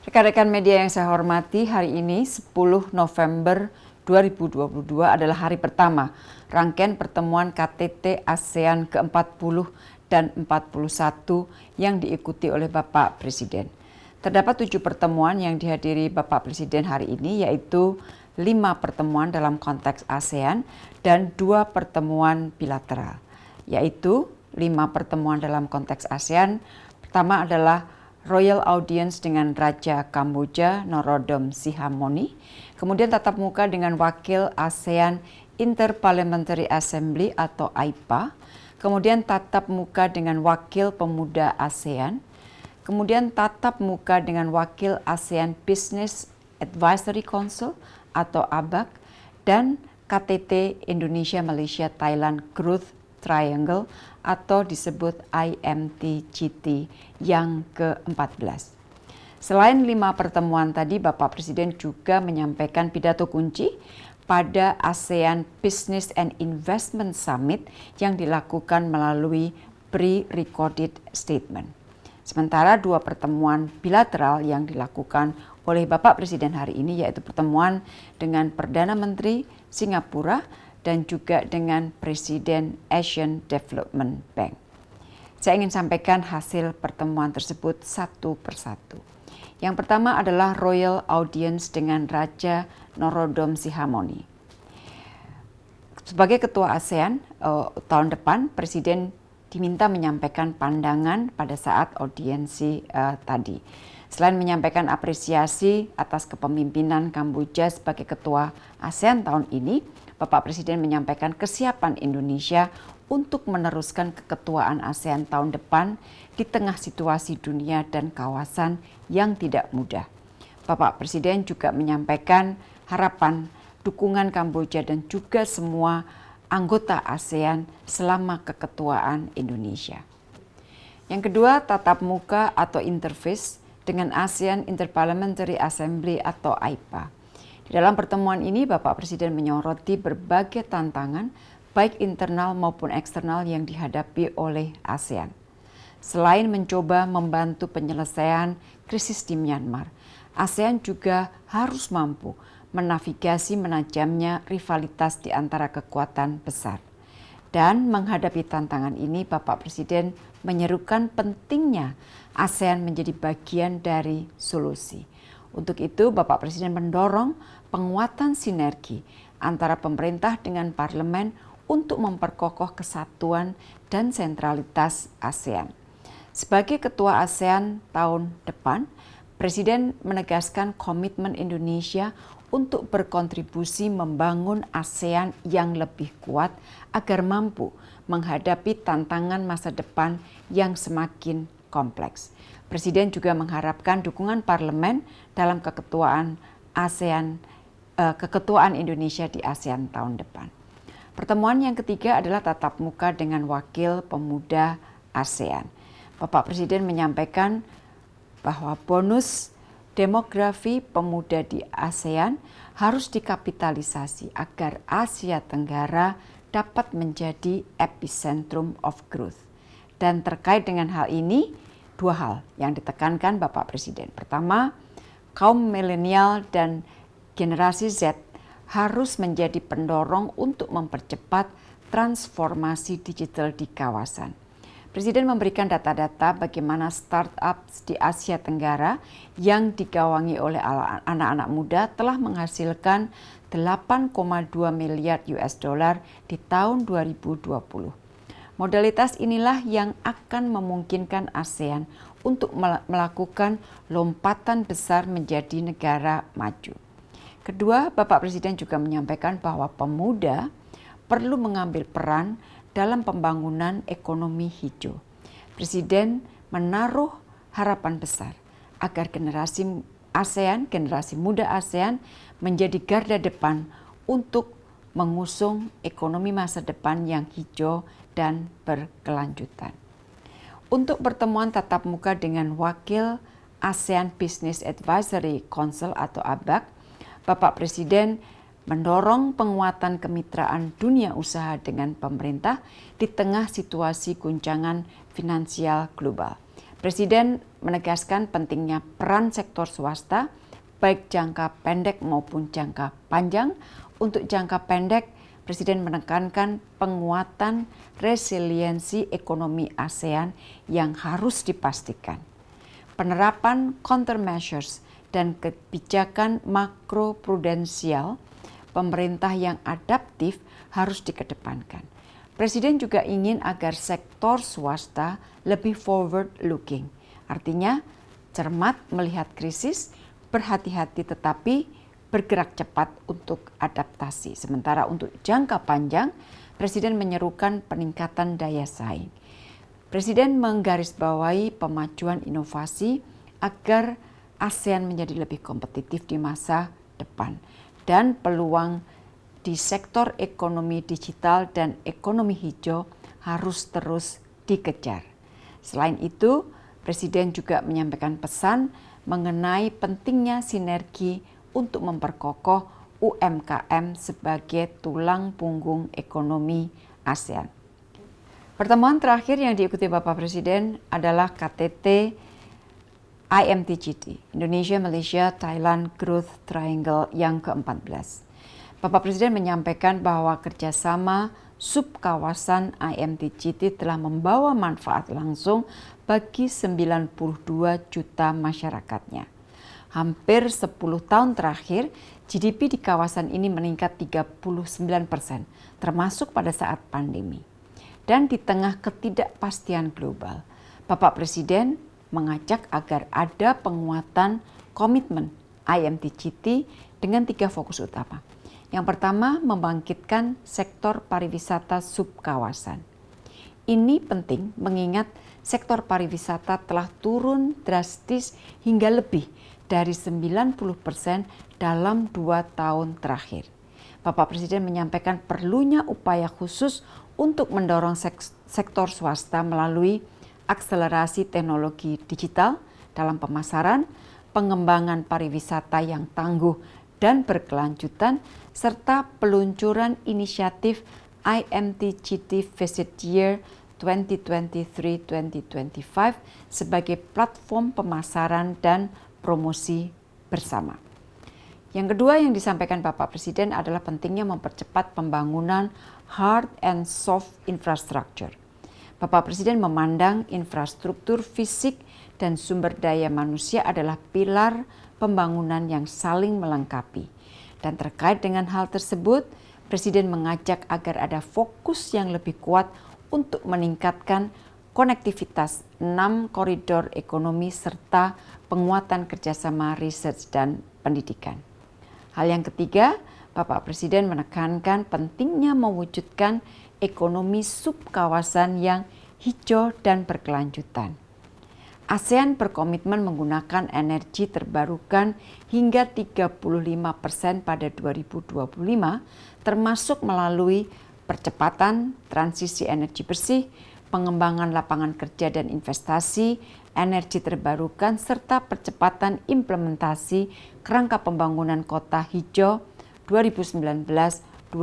Rekan-rekan media yang saya hormati, hari ini 10 November 2022 adalah hari pertama rangkaian pertemuan KTT ASEAN ke-40 dan 41 yang diikuti oleh Bapak Presiden. Terdapat 7 pertemuan yang dihadiri Bapak Presiden hari ini, yaitu 5 pertemuan dalam konteks ASEAN dan 2 pertemuan bilateral, yaitu 5 pertemuan dalam konteks ASEAN. Pertama adalah Royal Audience dengan Raja Kamboja Norodom Sihamoni, kemudian tatap muka dengan Wakil ASEAN Interparliamentary Assembly atau AIPA, kemudian tatap muka dengan Wakil Pemuda ASEAN, kemudian tatap muka dengan Wakil ASEAN Business Advisory Council atau ABAC, dan KTT Indonesia Malaysia Thailand Growth Triangle atau disebut IMTGT yang ke-14. Selain 5 pertemuan tadi, Bapak Presiden juga menyampaikan pidato kunci pada ASEAN Business and Investment Summit yang dilakukan melalui pre-recorded statement. Sementara 2 pertemuan bilateral yang dilakukan oleh Bapak Presiden hari ini, yaitu pertemuan dengan Perdana Menteri Singapura dan juga dengan Presiden Asian Development Bank. Saya ingin sampaikan hasil pertemuan tersebut satu persatu. Yang pertama adalah Royal Audience dengan Raja Norodom Sihamoni. Sebagai Ketua ASEAN tahun depan, Presiden diminta menyampaikan pandangan pada saat audiensi tadi. Selain menyampaikan apresiasi atas kepemimpinan Kamboja sebagai Ketua ASEAN tahun ini, Bapak Presiden menyampaikan kesiapan Indonesia untuk meneruskan keketuaan ASEAN tahun depan di tengah situasi dunia dan kawasan yang tidak mudah. Bapak Presiden juga menyampaikan harapan dukungan Kamboja dan juga semua anggota ASEAN selama keketuaan Indonesia. Yang kedua, tatap muka atau interface dengan ASEAN Interparliamentary Assembly atau AIPA. Di dalam pertemuan ini, Bapak Presiden menyoroti berbagai tantangan, baik internal maupun eksternal yang dihadapi oleh ASEAN. Selain mencoba membantu penyelesaian krisis di Myanmar, ASEAN juga harus mampu menavigasi menajamnya rivalitas di antara kekuatan besar. Dan menghadapi tantangan ini, Bapak Presiden menyerukan pentingnya ASEAN menjadi bagian dari solusi. Untuk itu, Bapak Presiden mendorong penguatan sinergi antara pemerintah dengan parlemen untuk memperkokoh kesatuan dan sentralitas ASEAN. Sebagai Ketua ASEAN tahun depan, Presiden menegaskan komitmen Indonesia untuk berkontribusi membangun ASEAN yang lebih kuat agar mampu menghadapi tantangan masa depan yang semakin kompleks. Presiden juga mengharapkan dukungan parlemen dalam keketuaan Indonesia di ASEAN tahun depan. Pertemuan yang ketiga adalah tatap muka dengan Wakil Pemuda ASEAN. Bapak Presiden menyampaikan bahwa bonus demografi pemuda di ASEAN harus dikapitalisasi agar Asia Tenggara dapat menjadi epicentrum of growth. Dan terkait dengan hal ini, 2 hal yang ditekankan Bapak Presiden. Pertama, kaum milenial dan generasi Z harus menjadi pendorong untuk mempercepat transformasi digital di kawasan. Presiden memberikan data-data bagaimana startup di Asia Tenggara yang digawangi oleh anak-anak muda telah menghasilkan 8,2 miliar US dollar di tahun 2020. Modalitas inilah yang akan memungkinkan ASEAN untuk melakukan lompatan besar menjadi negara maju. Kedua, Bapak Presiden juga menyampaikan bahwa pemuda perlu mengambil peran dalam pembangunan ekonomi hijau. Presiden menaruh harapan besar agar generasi muda ASEAN menjadi garda depan untuk mengusung ekonomi masa depan yang hijau dan berkelanjutan. Untuk pertemuan tatap muka dengan Wakil ASEAN Business Advisory Council atau ABAC, Bapak Presiden mendorong penguatan kemitraan dunia usaha dengan pemerintah di tengah situasi guncangan finansial global. Presiden menegaskan pentingnya peran sektor swasta, baik jangka pendek maupun jangka panjang. Untuk jangka pendek, Presiden menekankan penguatan resiliensi ekonomi ASEAN yang harus dipastikan. Penerapan countermeasures dan kebijakan makroprudensial pemerintah yang adaptif harus dikedepankan. Presiden juga ingin agar sektor swasta lebih forward looking, artinya cermat melihat krisis, berhati-hati tetapi bergerak cepat untuk adaptasi. Sementara untuk jangka panjang, Presiden menyerukan peningkatan daya saing. Presiden menggarisbawahi pemajuan inovasi agar ASEAN menjadi lebih kompetitif di masa depan dan peluang di sektor ekonomi digital dan ekonomi hijau harus terus dikejar. Selain itu, Presiden juga menyampaikan pesan mengenai pentingnya sinergi untuk memperkokoh UMKM sebagai tulang punggung ekonomi ASEAN. Pertemuan terakhir yang diikuti Bapak Presiden adalah KTT IMTGT, Indonesia, Malaysia, Thailand Growth Triangle yang ke-14. Bapak Presiden menyampaikan bahwa kerjasama subkawasan IMTGT telah membawa manfaat langsung bagi 92 juta masyarakatnya. Hampir 10 tahun terakhir, GDP di kawasan ini meningkat 39%, termasuk pada saat pandemi. Dan di tengah ketidakpastian global, Bapak Presiden mengajak agar ada penguatan komitmen IMTGT dengan 3 fokus utama. Yang pertama, membangkitkan sektor pariwisata subkawasan. Ini penting mengingat sektor pariwisata telah turun drastis hingga lebih dari 90% dalam 2 tahun terakhir. Bapak Presiden menyampaikan perlunya upaya khusus untuk mendorong sektor swasta melalui akselerasi teknologi digital dalam pemasaran, pengembangan pariwisata yang tangguh dan berkelanjutan, serta peluncuran inisiatif IMTGT Visit Year 2023-2025 sebagai platform pemasaran dan promosi bersama. Yang kedua yang disampaikan Bapak Presiden adalah pentingnya mempercepat pembangunan hard and soft infrastructure. Bapak Presiden memandang infrastruktur fisik dan sumber daya manusia adalah pilar pembangunan yang saling melengkapi. Dan terkait dengan hal tersebut, Presiden mengajak agar ada fokus yang lebih kuat untuk meningkatkan konektivitas 6 koridor ekonomi serta penguatan kerjasama riset dan pendidikan. Hal yang ketiga, Bapak Presiden menekankan pentingnya mewujudkan ekonomi subkawasan yang hijau dan berkelanjutan. ASEAN berkomitmen menggunakan energi terbarukan hingga 35% pada 2025, termasuk melalui percepatan transisi energi bersih, pengembangan lapangan kerja dan investasi, energi terbarukan, serta percepatan implementasi kerangka pembangunan kota hijau 2019-2036.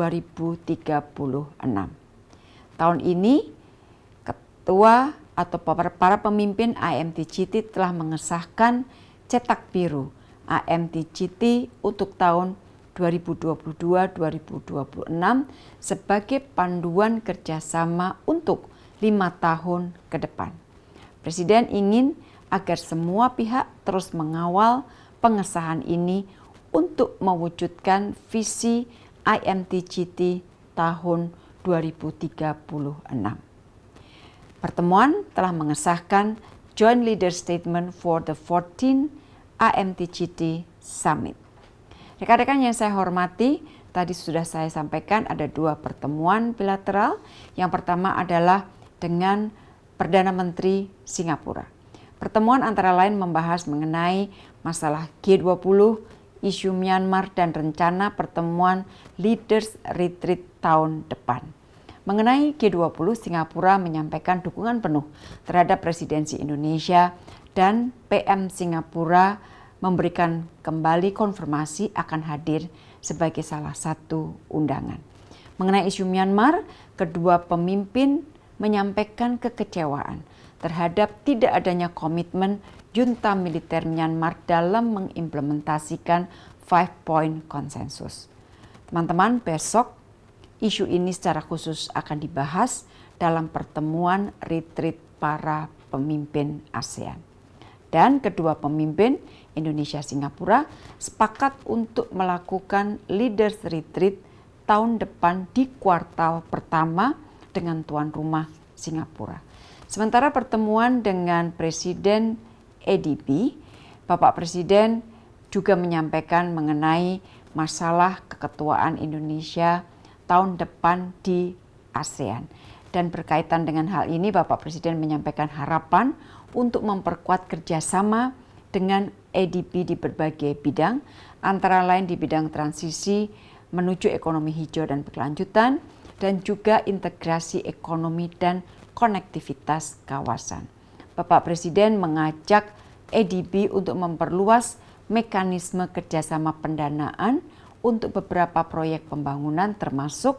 Tahun ini, Ketua atau para pemimpin IMTGT telah mengesahkan cetak biru IMTGT untuk tahun 2022-2026 sebagai panduan kerjasama untuk 5 tahun ke depan. Presiden ingin agar semua pihak terus mengawal pengesahan ini untuk mewujudkan visi IMTGT tahun 2036. Pertemuan telah mengesahkan Joint Leader Statement for the 14th IMTGT Summit. Rekan-rekan yang saya hormati, tadi sudah saya sampaikan ada 2 pertemuan bilateral. Yang pertama adalah dengan Perdana Menteri Singapura. Pertemuan antara lain membahas mengenai masalah G20, isu Myanmar, dan rencana pertemuan Leaders Retreat tahun depan. Mengenai G20, Singapura menyampaikan dukungan penuh terhadap presidensi Indonesia dan PM Singapura memberikan kembali konfirmasi akan hadir sebagai salah satu undangan. Mengenai isu Myanmar, kedua pemimpin menyampaikan kekecewaan terhadap tidak adanya komitmen junta militer Myanmar dalam mengimplementasikan 5-point konsensus. Teman-teman, besok isu ini secara khusus akan dibahas dalam pertemuan retreat para pemimpin ASEAN. Dan kedua pemimpin Indonesia-Singapura sepakat untuk melakukan Leaders Retreat tahun depan di kuartal pertama dengan tuan rumah Singapura. Sementara pertemuan dengan Presiden ADB, Bapak Presiden juga menyampaikan mengenai masalah keketuaan Indonesia tahun depan di ASEAN. Dan berkaitan dengan hal ini, Bapak Presiden menyampaikan harapan untuk memperkuat kerjasama dengan ADB di berbagai bidang, antara lain di bidang transisi menuju ekonomi hijau dan berkelanjutan, dan juga integrasi ekonomi dan konektivitas kawasan. Bapak Presiden mengajak ADB untuk memperluas mekanisme kerjasama pendanaan untuk beberapa proyek pembangunan termasuk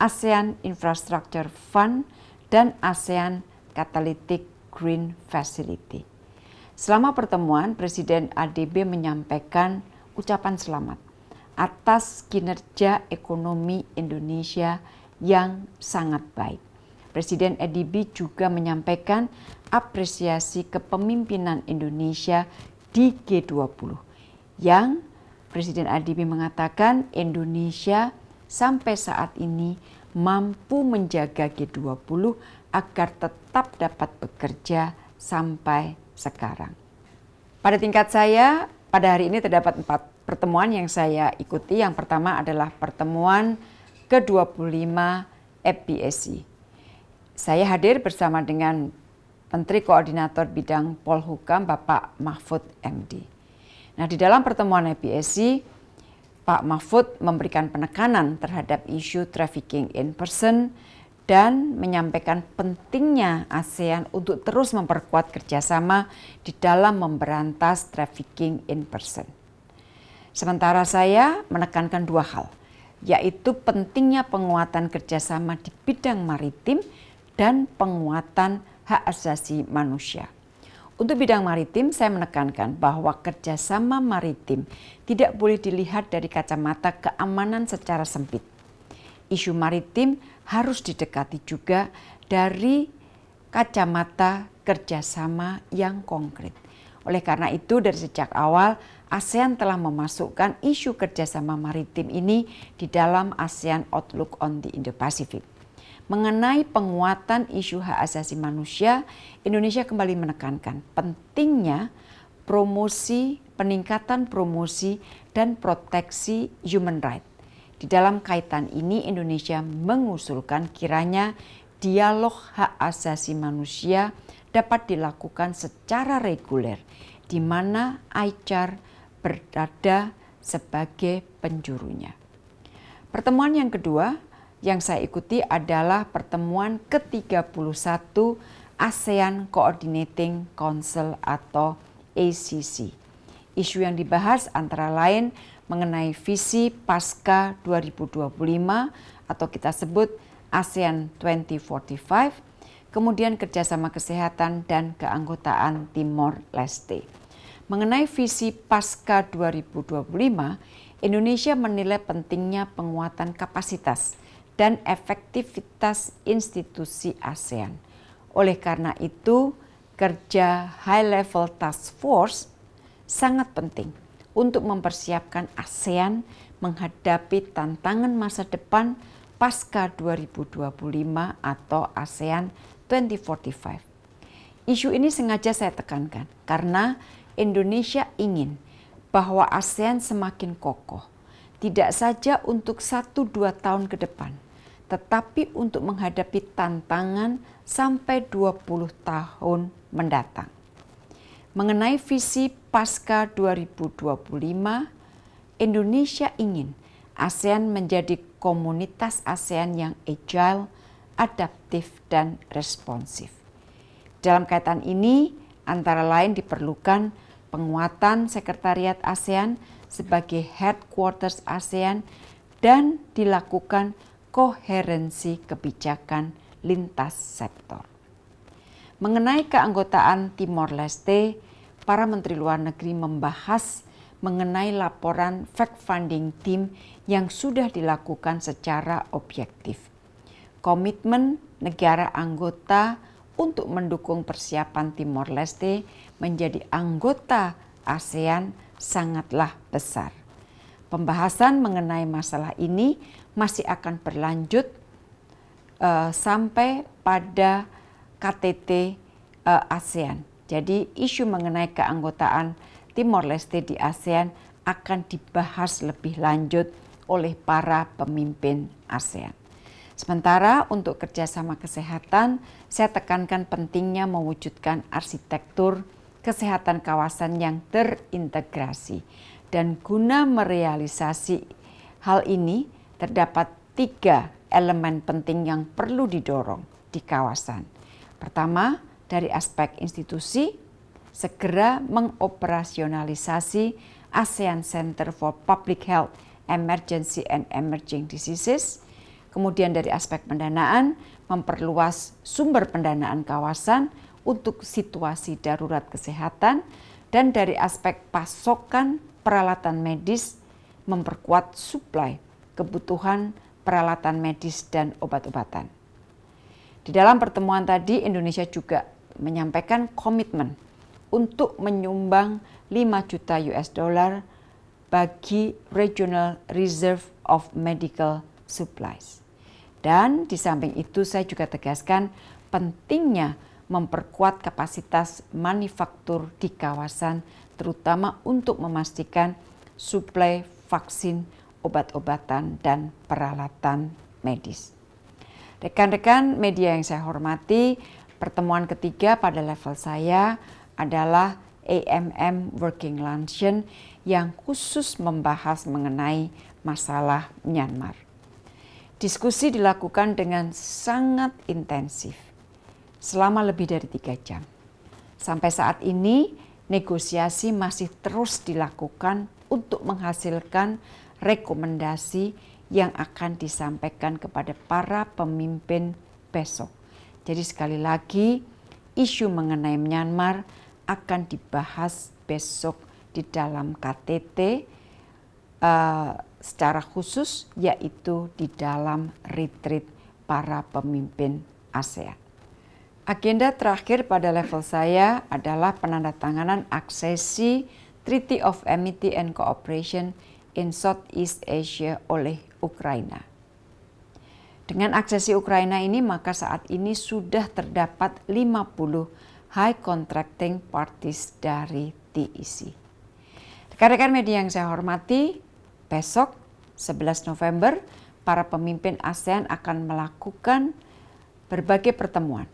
ASEAN Infrastructure Fund dan ASEAN Catalytic Green Facility. Selama pertemuan, Presiden ADB menyampaikan ucapan selamat atas kinerja ekonomi Indonesia yang sangat baik. Presiden ADB juga menyampaikan apresiasi kepemimpinan Indonesia di G20 yang Presiden ADB mengatakan Indonesia sampai saat ini mampu menjaga G20 agar tetap dapat bekerja sampai sekarang. Pada tingkat saya, pada hari ini terdapat 4 pertemuan yang saya ikuti. Yang pertama adalah pertemuan ke-25 FPSI. Saya hadir bersama dengan Menteri Koordinator Bidang Polhukam Bapak Mahfud MD. Nah, di dalam pertemuan FPSI, Pak Mahfud memberikan penekanan terhadap isu trafficking in person dan menyampaikan pentingnya ASEAN untuk terus memperkuat kerjasama di dalam memberantas trafficking in person. Sementara saya menekankan 2 hal, yaitu pentingnya penguatan kerjasama di bidang maritim dan penguatan hak asasi manusia. Untuk bidang maritim, saya menekankan bahwa kerjasama maritim tidak boleh dilihat dari kacamata keamanan secara sempit. Isu maritim harus didekati juga dari kacamata kerjasama yang konkret. Oleh karena itu, dari sejak awal ASEAN telah memasukkan isu kerjasama maritim ini di dalam ASEAN Outlook on the Indo-Pacific. Mengenai penguatan isu hak asasi manusia, Indonesia kembali menekankan pentingnya peningkatan promosi dan proteksi human rights. Di dalam kaitan ini, Indonesia mengusulkan kiranya dialog hak asasi manusia dapat dilakukan secara reguler, di mana ICAR berada sebagai penjurunya. Pertemuan yang kedua yang saya ikuti adalah pertemuan ke-31 ASEAN Coordinating Council atau ACC. Isu yang dibahas antara lain mengenai visi pasca 2025 atau kita sebut ASEAN 2045, kemudian kerjasama kesehatan dan keanggotaan Timor Leste. Mengenai visi pasca 2025, Indonesia menilai pentingnya penguatan kapasitas dan efektivitas institusi ASEAN. Oleh karena itu, kerja High Level Task Force sangat penting untuk mempersiapkan ASEAN menghadapi tantangan masa depan pasca 2025 atau ASEAN 2045. Isu ini sengaja saya tekankan karena Indonesia ingin bahwa ASEAN semakin kokoh, tidak saja untuk 1-2 tahun ke depan, tetapi untuk menghadapi tantangan sampai 20 tahun mendatang. Mengenai visi pasca 2025, Indonesia ingin ASEAN menjadi komunitas ASEAN yang agile, adaptif, dan responsif. Dalam kaitan ini, antara lain diperlukan penguatan Sekretariat ASEAN sebagai headquarters ASEAN dan dilakukan koherensi kebijakan lintas sektor. Mengenai keanggotaan Timor Leste, para Menteri Luar Negeri membahas mengenai laporan fact-finding team yang sudah dilakukan secara objektif. Komitmen negara anggota untuk mendukung persiapan Timor Leste menjadi anggota ASEAN sangatlah besar. Pembahasan mengenai masalah ini masih akan berlanjut sampai pada KTT ASEAN. Jadi isu mengenai keanggotaan Timor Leste di ASEAN akan dibahas lebih lanjut oleh para pemimpin ASEAN. Sementara untuk kerjasama kesehatan, saya tekankan pentingnya mewujudkan arsitektur kesehatan kawasan yang terintegrasi. Dan guna merealisasi hal ini, terdapat 3 elemen penting yang perlu didorong di kawasan. Pertama, dari aspek institusi, segera mengoperasionalisasi ASEAN Center for Public Health, Emergency and Emerging Diseases. Kemudian dari aspek pendanaan, memperluas sumber pendanaan kawasan untuk situasi darurat kesehatan. Dan dari aspek pasokan peralatan medis, memperkuat suplai kebutuhan peralatan medis dan obat-obatan. Di dalam pertemuan tadi, Indonesia juga menyampaikan komitmen untuk menyumbang 5 juta US$ bagi Regional Reserve of Medical Supplies. Dan di samping itu saya juga tegaskan pentingnya memperkuat kapasitas manufaktur di kawasan, terutama untuk memastikan suplai vaksin, obat-obatan, dan peralatan medis. Rekan-rekan media yang saya hormati, pertemuan ketiga pada level saya adalah AMM Working Luncheon yang khusus membahas mengenai masalah Myanmar. Diskusi dilakukan dengan sangat intensif selama lebih dari 3 jam. Sampai saat ini, negosiasi masih terus dilakukan untuk menghasilkan rekomendasi yang akan disampaikan kepada para pemimpin besok. Jadi sekali lagi, isu mengenai Myanmar akan dibahas besok di dalam KTT secara khusus, yaitu di dalam retreat para pemimpin ASEAN. Agenda terakhir pada level saya adalah penandatanganan aksesi Treaty of Amity and Cooperation in Southeast Asia oleh Ukraina. Dengan aksesi Ukraina ini, maka saat ini sudah terdapat 50 high contracting parties dari TEC. Rekan-rekan media yang saya hormati, besok 11 November para pemimpin ASEAN akan melakukan berbagai pertemuan.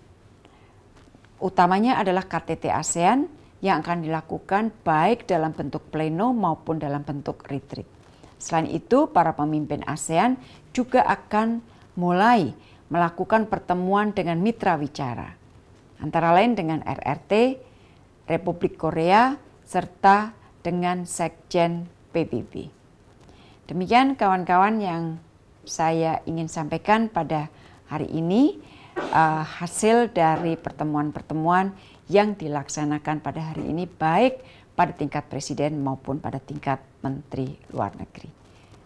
Utamanya adalah KTT ASEAN yang akan dilakukan baik dalam bentuk pleno maupun dalam bentuk retreat. Selain itu, para pemimpin ASEAN juga akan mulai melakukan pertemuan dengan mitra wicara, antara lain dengan RRT, Republik Korea, serta dengan Sekjen PBB. Demikian kawan-kawan yang saya ingin sampaikan pada hari ini, hasil dari pertemuan-pertemuan yang dilaksanakan pada hari ini baik pada tingkat presiden maupun pada tingkat menteri luar negeri.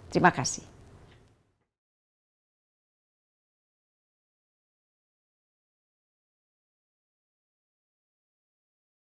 Terima kasih.